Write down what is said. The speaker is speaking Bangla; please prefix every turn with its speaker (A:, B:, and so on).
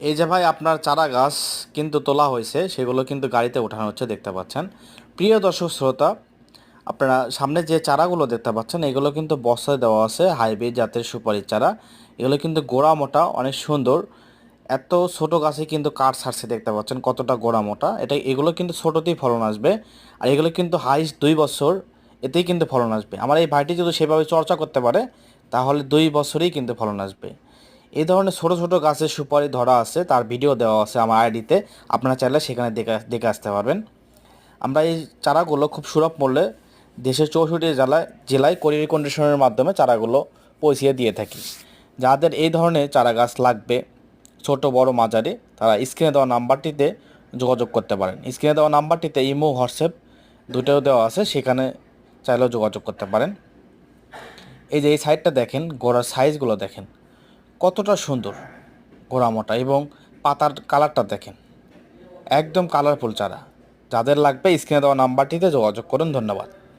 A: এই যে ভাই আপনার চারা গাছ কিন্তু তোলা হয়েছে, সেগুলো কিন্তু গাড়িতে ওঠানো হচ্ছে দেখতে পাচ্ছেন। প্রিয় দর্শক শ্রোতা, আপনারা সামনে যে চারাগুলো দেখতে পাচ্ছেন এগুলো কিন্তু বস্তায় দেওয়া আছে হাইব্রিড জাতের সুপারির চারা। এগুলো কিন্তু গোড়া মোটা, অনেক সুন্দর। এত ছোট গাছে কিন্তু কাঠ ছাড়ছে দেখতে পাচ্ছেন কতটা গোড়া মোটা। এগুলো কিন্তু ছোটোতেই ফলন আসবে। আর এগুলো কিন্তু হাইস্ট 2 বছর এতেই কিন্তু ফলন আসবে। আমার এই ভাইটি যদি সেভাবে চর্চা করতে পারে তাহলে 2 বছরেই কিন্তু ফলন আসবে। এই ধরনের ছোট ছোট গাছের সুপারি ধরা আছে, তার ভিডিও দেওয়া আছে আমার আইডিতে। আপনারা চাইলে সেখানে দেখে দেখে আসতে পারবেন। আমরা এই চারাগুলো খুব সুলভ মূল্যে দেশের 64 জেলায় জেলায় কোরিয়ার কন্ডিশনের মাধ্যমে চারাগুলো পৌঁছিয়ে দিয়ে থাকি। যাদের এই ধরনের চারা গাছ লাগবে, ছোট বড় মাঝারি, তারা স্ক্রিনে দেওয়া নাম্বারটিতে যোগাযোগ করতে পারেন। স্ক্রিনে দেওয়া নাম্বারটিতে ইমো হোয়াটসঅ্যাপ দুটোও দেওয়া আছে, সেখানে চাইলেও যোগাযোগ করতে পারেন। এই যে এই সাইডটা দেখেন, গোড়ার সাইজগুলো দেখেন কতটা সুন্দর, গোড়া মোটা, এবং পাতার কালারটা দেখেন একদম কালারফুল চারা। যাদের লাগবে স্ক্রিনে দেওয়া নাম্বারটিতে যোগাযোগ করুন। ধন্যবাদ।